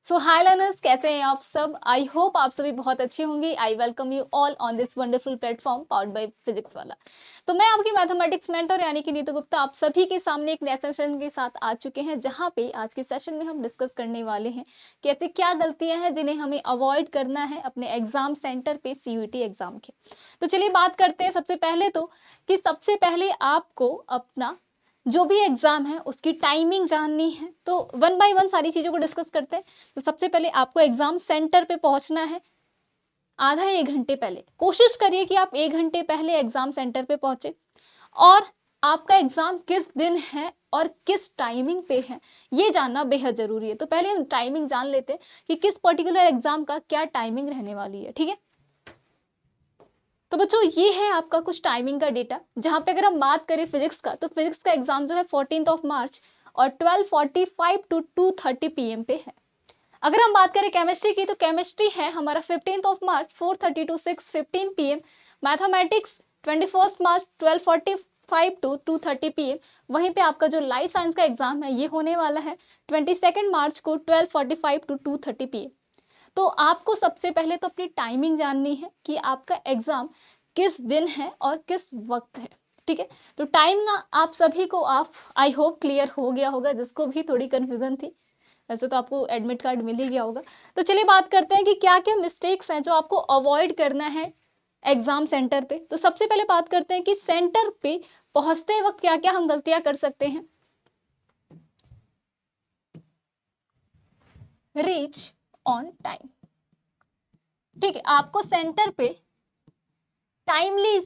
सो हाय learners, कैसे हैं आप सब। आई होप आप सभी बहुत अच्छे होंगे। I welcome you all on this wonderful platform powered by physics वाला। तो मैं आपकी मैथमेटिक्स मेंटर यानी कि नीतू गुप्ता आप सभी के सामने एक नए सेशन के साथ आ चुके हैं, जहां पे आज के सेशन में हम डिस्कस करने वाले हैं कि ऐसे क्या गलतियां हैं जिन्हें हमें अवॉइड करना है अपने एग्जाम सेंटर पे सीयूईटी एग्जाम के। तो चलिए बात करते हैं सबसे पहले तो कि सबसे पहले आपको अपना जो भी एग्जाम है उसकी टाइमिंग जाननी है। तो वन बाय वन सारी चीज़ों को डिस्कस करते हैं। तो सबसे पहले आपको एग्जाम सेंटर पे पहुंचना है आधा 1 घंटे पहले। कोशिश करिए कि आप 1 घंटे पहले एग्जाम सेंटर पे पहुंचे, और आपका एग्जाम किस दिन है और किस टाइमिंग पे है ये जानना बेहद जरूरी है। तो पहले हम टाइमिंग जान लेते हैं कि किस पर्टिकुलर एग्जाम का क्या टाइमिंग रहने वाली है। ठीक है, तो बच्चों ये है आपका कुछ टाइमिंग का डेटा, जहां पे अगर हम बात करें फिजिक्स का, तो फिजिक्स का एग्जाम जो है 14 मार्च और 12:45 टू 2:30 PM पे है। अगर हम बात करें केमिस्ट्री की, तो केमिस्ट्री है हमारा 15 March 4:30 to 6:15 PM। Mathematics 21 March 12:45 to 2:30 PM। वहीं पे आपका जो लाइफ साइंस का एग्जाम है ये होने वाला है 22 मार्च को 12:45 टू 2:30 PM। तो आपको सबसे पहले तो अपनी टाइमिंग जाननी है कि आपका एग्जाम किस दिन है और किस वक्त है। ठीक है, तो टाइम ना आप सभी को आप आई होप क्लियर हो गया होगा, जिसको भी थोड़ी कन्फ्यूजन थी। वैसे तो आपको एडमिट कार्ड मिल ही गया होगा। तो चलिए बात करते हैं कि क्या क्या मिस्टेक्स हैं जो आपको अवॉइड करना है एग्जाम सेंटर पे। तो सबसे पहले बात करते हैं कि सेंटर पे पहुंचते वक्त क्या क्या हम गलतियां कर सकते हैं। Reach on time. ठीक है, आपको सेंटर पे टाइमली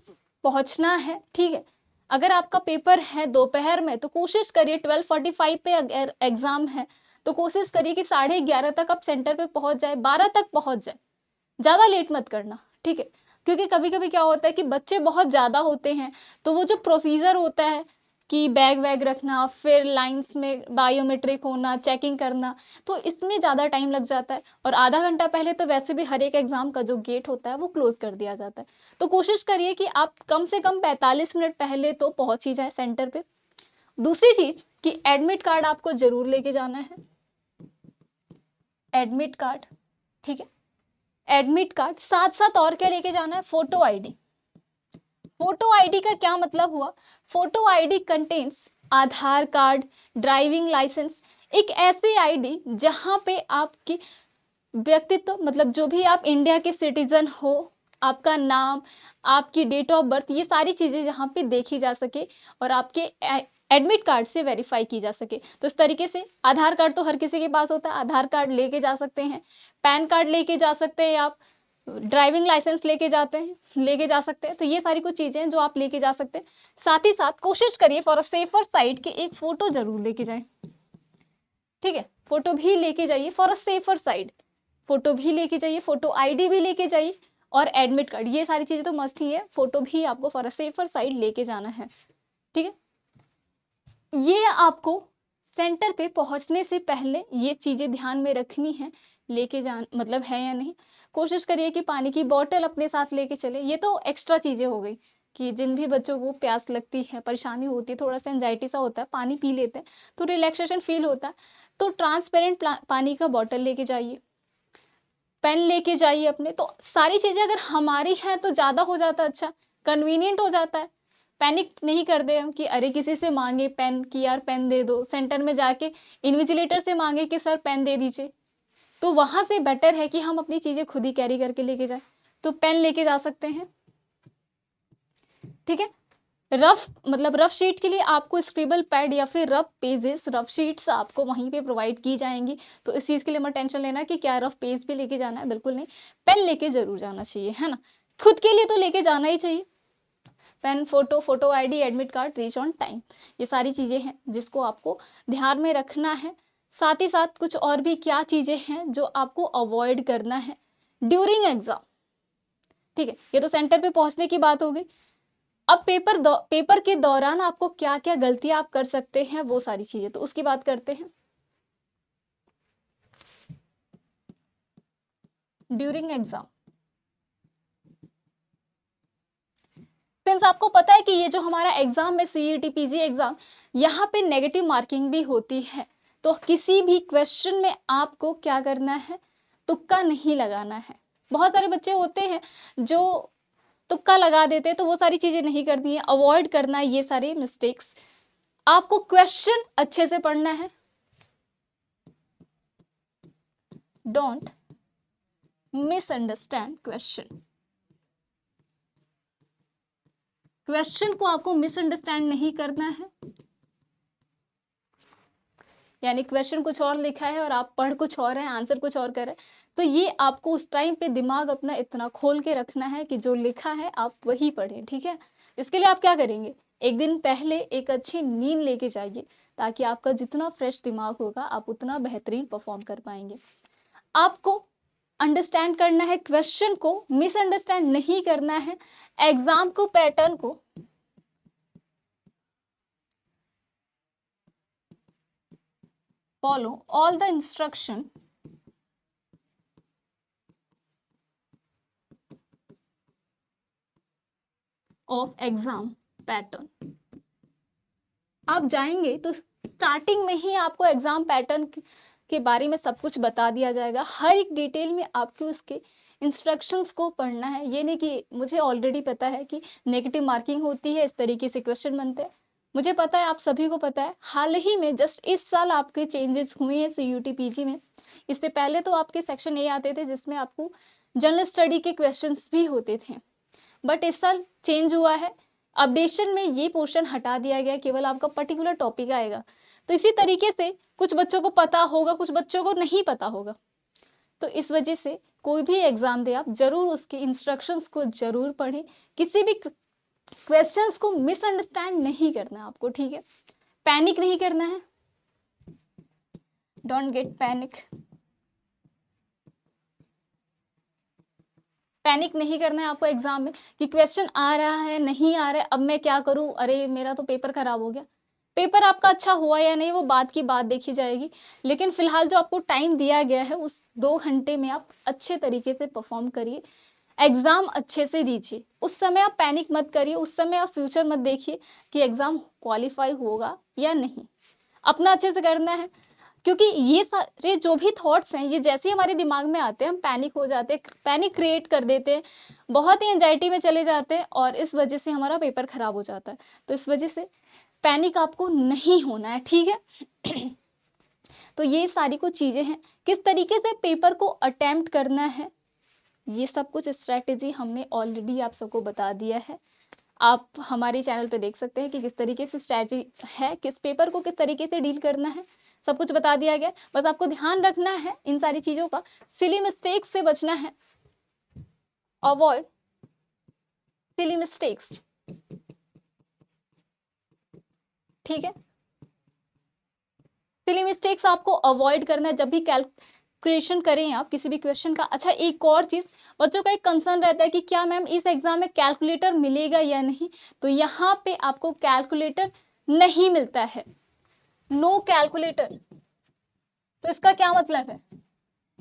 पहुंचना है। ठीक है, अगर आपका पेपर है दोपहर में तो कोशिश करिए 12:45 पे अगर एग्जाम है तो कोशिश करिए कि 11:30 तक आप सेंटर पे पहुंच जाए, 12 तक पहुंच जाए, ज़्यादा लेट मत करना। ठीक है, क्योंकि कभी कभी क्या होता है कि बच्चे बहुत ज़्यादा होते हैं, तो वो जो प्रोसीजर होता है कि बैग वैग रखना, फिर लाइंस में बायोमेट्रिक होना, चेकिंग करना, तो इसमें ज़्यादा टाइम लग जाता है। और आधा घंटा पहले तो वैसे भी हर एक एग्ज़ाम का जो गेट होता है वो क्लोज कर दिया जाता है। तो कोशिश करिए कि आप कम से कम 45 मिनट पहले तो पहुँच ही जाए सेंटर पे। दूसरी चीज़ कि एडमिट कार्ड आपको ज़रूर लेके जाना है। एडमिट कार्ड, ठीक है, एडमिट कार्ड साथ साथ और क्या लेके जाना है, फोटो आईडी। फोटो आईडी का क्या मतलब हुआ, फोटो आईडी कंटेन्स आधार कार्ड, ड्राइविंग लाइसेंस, एक ऐसी आईडी जहां पे आपकी व्यक्तित्व मतलब जो भी आप इंडिया के सिटीजन हो, आपका नाम, आपकी डेट ऑफ बर्थ, ये सारी चीज़ें जहाँ पे देखी जा सके और आपके एडमिट कार्ड से वेरीफाई की जा सके। तो इस तरीके से आधार कार्ड तो हर किसी के पास होता है, आधार कार्ड लेके जा सकते हैं, पैन कार्ड लेके जा सकते हैं, आप ड्राइविंग लाइसेंस लेके जा सकते हैं। तो ये सारी कुछ चीज़ें जो आप लेके जा सकते हैं। साथ ही साथ कोशिश करिए फॉर अ सेफर साइड कि एक फ़ोटो ज़रूर लेके जाएं। ठीक है, फोटो भी लेके जाइए for a safer side, photo भी लेके जाइए, फोटो आईडी भी लेके जाइए, और एडमिट कार्ड, ये सारी चीज़ें तो मस्ट ही है। फोटो भी आपको फॉर अ सेफर साइड लेके जाना है। ठीक है, ये आपको सेंटर पे पहुंचने से पहले ये चीज़ें ध्यान में रखनी है, लेके जान मतलब है या नहीं। कोशिश करिए कि पानी की बोतल अपने साथ लेके चले। ये तो एक्स्ट्रा चीज़ें हो गई कि जिन भी बच्चों को प्यास लगती है, परेशानी होती है, थोड़ा सा एंजाइटी सा होता है, पानी पी लेते हैं तो रिलैक्सेशन फील होता है, तो ट्रांसपेरेंट पानी का बॉटल लेके जाइए, पेन लेके जाइए अपने। तो सारी चीज़ें अगर हमारी हैं तो ज़्यादा हो जाता है, अच्छा कन्वीनियंट हो जाता है। पैनिक नहीं कर दे हम कि अरे किसी से मांगे पेन कि यार पेन दे दो, सेंटर में जाके इन्विजिलेटर से मांगे कि सर पेन दे दीजिए। तो वहाँ से बेटर है कि हम अपनी चीज़ें खुद ही कैरी करके लेके जाएं। तो पेन लेके जा सकते हैं। ठीक है, रफ मतलब रफ शीट के लिए आपको स्क्रिबल पैड या फिर रफ पेजेस, रफ शीट्स आपको वहीं पे प्रोवाइड की जाएंगी। तो इस चीज़ के लिए मत टेंशन लेना कि क्या रफ पेज भी लेके जाना है, बिल्कुल नहीं। पेन लेके जरूर जाना चाहिए, है ना, खुद के लिए तो लेके जाना ही चाहिए। Pen, photo ID, admit card, reach on time, ये सारी चीज़ें हैं जिसको आपको ध्यान में रखना है। साथ ही साथ कुछ और भी क्या चीज़ें हैं जो आपको अवॉइड करना है ड्यूरिंग एग्जाम। ठीक है, ये तो सेंटर पे पहुंचने की बात हो गई। अब पेपर के दौरान आपको क्या क्या गलतियां आप कर सकते हैं वो सारी चीजें, तो उसकी बात करते हैं। ड्यूरिंग एग्जाम, सिंस आपको पता है कि ये जो हमारा एग्जाम है सीईटी पीजी एग्जाम, यहाँ पे नेगेटिव मार्किंग भी होती है। तो किसी भी क्वेश्चन में आपको क्या करना है, तुक्का नहीं लगाना है। बहुत सारे बच्चे होते हैं जो तुक्का लगा देते हैं, तो वो सारी चीजें नहीं करनी है, अवॉइड करना है ये सारे मिस्टेक्स। आपको क्वेश्चन अच्छे से पढ़ना है, डोंट मिसअंडरस्टैंड क्वेश्चन। क्वेश्चन को आपको मिसअंडरस्टैंड नहीं करना है, यानी क्वेश्चन कुछ और लिखा है और आप पढ़ कुछ और है, आंसर कुछ और कर रहे हैं, तो ये आपको उस टाइम पे दिमाग अपना इतना खोल के रखना है कि जो लिखा है आप वही पढ़ें, ठीक है। इसके लिए आप क्या करेंगे, एक दिन पहले एक अच्छी नींद लेके जाइए, ताकि आपका जितना फ्रेश दिमाग होगा आप उतना बेहतरीन परफॉर्म कर पाएंगे। आपको अंडरस्टैंड करना है क्वेश्चन को, मिसअंडरस्टैंड नहीं करना है। एग्जाम को, पैटर्न को follow all the instruction of exam pattern। आप जाएंगे तो स्टार्टिंग में ही आपको एग्जाम पैटर्न के बारे में सब कुछ बता दिया जाएगा, हर एक डिटेल में आपको उसके इंस्ट्रक्शंस को पढ़ना है। ये नहीं कि मुझे ऑलरेडी पता है कि नेगेटिव मार्किंग होती है, इस तरीके से क्वेश्चन बनते हैं, मुझे पता है, आप सभी को पता है। हाल ही में जस्ट इस साल आपके चेंजेस हुए हैं CUT PG में। इससे पहले तो आपके सेक्शन ए आते थे जिसमें आपको जनरल स्टडी के क्वेश्चंस भी होते थे, बट इस साल चेंज हुआ है, अपडेशन में ये पोर्शन हटा दिया गया, केवल आपका पर्टिकुलर टॉपिक आएगा। तो इसी तरीके से कुछ बच्चों को पता होगा, कुछ बच्चों को नहीं पता होगा, तो इस वजह से कोई भी एग्जाम दे आप जरूर उसके इंस्ट्रक्शंस को जरूर पढ़ें, किसी भी क्वेश्चंस को मिसअंडरस्टैंड नहीं करना है आपको, ठीक है। पैनिक नहीं करना है, डोंट गेट पैनिक। पैनिक नहीं करना है आपको एग्जाम में कि क्वेश्चन आ रहा है, नहीं आ रहा है, अब मैं क्या करूं, अरे मेरा तो पेपर खराब हो गया। पेपर आपका अच्छा हुआ या नहीं वो बात की बात देखी जाएगी, लेकिन फिलहाल जो आपको टाइम दिया गया है उस 2 घंटे में आप अच्छे तरीके से परफॉर्म करिए, एग्जाम अच्छे से दीजिए। उस समय आप पैनिक मत करिए, उस समय आप फ्यूचर मत देखिए कि एग्जाम क्वालिफाई होगा या नहीं, अपना अच्छे से करना है। क्योंकि ये सारे जो भी थॉट्स हैं, ये जैसे ही हमारे दिमाग में आते हैं हम पैनिक हो जाते हैं, पैनिक क्रिएट कर देते हैं, बहुत ही एंजाइटी में चले जाते हैं और इस वजह से हमारा पेपर खराब हो जाता है। तो इस वजह से पैनिक आपको नहीं होना है, ठीक है। तो ये सारी कुछ चीजें हैं, किस तरीके से पेपर को अटेम्प्ट करना है, ये सब कुछ स्ट्रैटेजी हमने ऑलरेडी आप सबको बता दिया है। आप हमारे चैनल पे देख सकते हैं कि किस तरीके से स्ट्रैटेजी है, किस पेपर को किस तरीके से डील करना है, सब कुछ बता दिया गया। बस आपको ध्यान रखना है इन सारी चीजों का, सिली मिस्टेक्स से बचना है, अवॉइड सिली मिस्टेक्स, ठीक है। सिली मिस्टेक्स आपको अवॉइड करना है जब भी कैलकुलेशन करें आप किसी भी क्वेश्चन का। अच्छा, एक और चीज, बच्चों का एक कंसर्न रहता है कि क्या मैम इस एग्जाम में कैलकुलेटर मिलेगा या नहीं, तो यहाँ पे आपको कैलकुलेटर नहीं मिलता है, नो कैलकुलेटर। तो इसका क्या मतलब है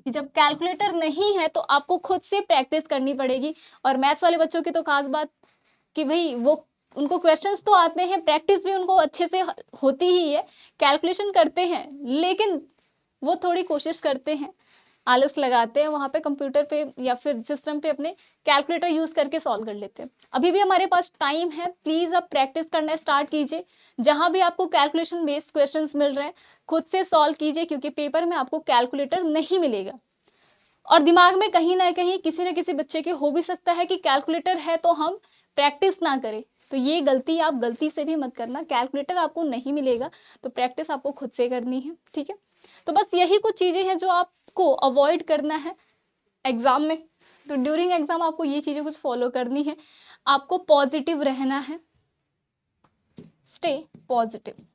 कि जब कैलकुलेटर नहीं है तो आपको खुद से प्रैक्टिस करनी पड़ेगी। और मैथ्स वाले बच्चों की तो खास बात कि भाई वो उनको क्वेश्चंस तो आते हैं, प्रैक्टिस भी उनको अच्छे से होती ही है, कैलकुलेशन करते हैं, लेकिन वो थोड़ी कोशिश करते हैं, आलस लगाते हैं, वहाँ पे कंप्यूटर पे या फिर सिस्टम पे अपने कैलकुलेटर यूज करके सॉल्व कर लेते हैं। अभी भी हमारे पास टाइम है, प्लीज आप प्रैक्टिस करना स्टार्ट कीजिए, जहां भी आपको कैलकुलेशन बेस्ड क्वेश्चंस मिल रहे हैं खुद से सॉल्व कीजिए, क्योंकि पेपर में आपको कैलकुलेटर नहीं मिलेगा। और दिमाग में कहीं ना कहीं किसी न किसी बच्चे के हो भी सकता है कि कैलकुलेटर है तो हम प्रैक्टिस ना करें, तो ये गलती आप गलती से भी मत करना, कैलकुलेटर आपको नहीं मिलेगा तो प्रैक्टिस आपको खुद से करनी है, ठीक है। तो बस यही कुछ चीजें हैं जो आपको अवॉइड करना है एग्जाम में। तो ड्यूरिंग एग्जाम आपको ये चीजें कुछ फॉलो करनी है, आपको पॉजिटिव रहना है, स्टे पॉजिटिव,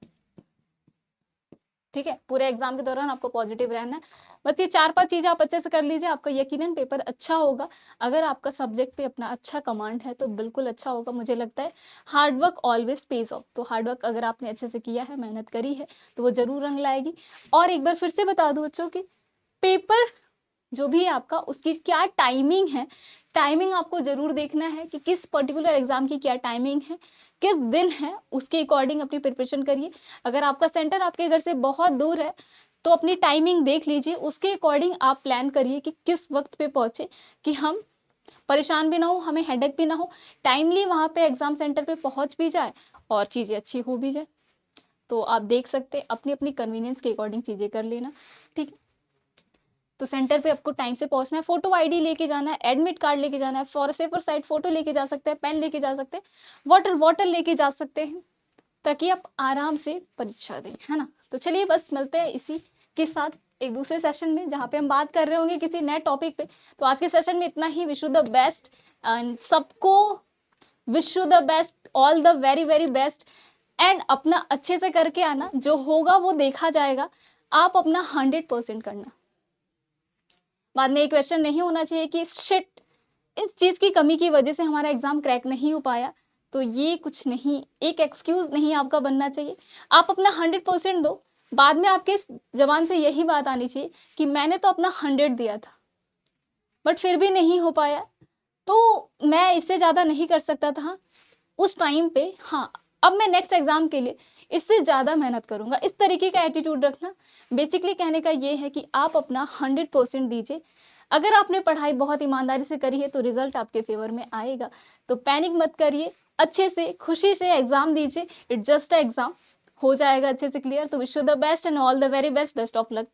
ठीक है। पूरे एग्जाम के दौरान आपको पॉजिटिव रहना है। बस ये 4-5 चीजें आप अच्छे से कर लीजिए, आपका यकीनन पेपर अच्छा होगा। अगर आपका सब्जेक्ट पे अपना अच्छा कमांड है तो बिल्कुल अच्छा होगा, मुझे लगता है। Hard work always page of, तो हार्ड वर्क अगर आपने अच्छे से किया है, मेहनत करी है, तो वो जरूर रंग लाएगी। और एक बार फिर से बता दूं बच्चों की पेपर जो भी है आपका, उसकी क्या टाइमिंग है, टाइमिंग आपको ज़रूर देखना है कि किस पर्टिकुलर एग्ज़ाम की क्या टाइमिंग है, किस दिन है, उसके अकॉर्डिंग अपनी प्रिपरेशन करिए। अगर आपका सेंटर आपके घर से बहुत दूर है, तो अपनी टाइमिंग देख लीजिए, उसके अकॉर्डिंग आप प्लान करिए कि किस वक्त पे पहुँचे, कि हम परेशान भी ना हो, हमें हेडेक भी ना हो, टाइमली वहाँ पे एग्ज़ाम सेंटर पे पहुँच भी जाए और चीज़ें अच्छी हो भी जाए। तो आप देख सकते हैं, अपनी अपनी कन्वीनियंस के अकॉर्डिंग चीज़ें कर लेना, ठीक है। तो सेंटर पे आपको टाइम से पहुंचना है, फोटो आईडी लेके जाना है, एडमिट कार्ड लेके जाना है, फॉर सेफर साइड फोटो लेके जा सकते हैं, पेन लेके जा सकते हैं, वाटर बॉटल लेके जा सकते हैं, ताकि आप आराम से परीक्षा दें, है ना। तो चलिए बस मिलते हैं इसी के साथ एक दूसरे सेशन में, जहाँ पे हम बात कर रहे होंगे किसी नए टॉपिक पे। तो आज के सेशन में इतना ही। Wish you the best and सबको wish you the best, all the very very best. And अपना अच्छे से करके आना, जो होगा वो देखा जाएगा, आप अपना 100% करना। बाद में ये क्वेश्चन नहीं होना चाहिए कि शिट, इस चीज़ की कमी की वजह से हमारा एग्ज़ाम क्रैक नहीं हो पाया। तो ये कुछ नहीं, एक एक्सक्यूज़ नहीं आपका बनना चाहिए। आप अपना 100% दो, बाद में आपके ज़बान से यही बात आनी चाहिए कि मैंने तो अपना 100 दिया था बट फिर भी नहीं हो पाया, तो मैं इससे ज़्यादा नहीं कर सकता था उस टाइम पे। हाँ, अब मैं नेक्स्ट एग्ज़ाम के लिए इससे ज़्यादा मेहनत करूँगा। इस तरीके का एटीट्यूड रखना। बेसिकली कहने का ये है कि आप अपना 100% दीजिए। अगर आपने पढ़ाई बहुत ईमानदारी से करी है तो रिजल्ट आपके फेवर में आएगा। तो पैनिक मत करिए, अच्छे से खुशी से एग्ज़ाम दीजिए। इट्स जस्ट अ एग्ज़ाम, हो जाएगा अच्छे से क्लियर। तो wish you the best and all the very best, best of luck.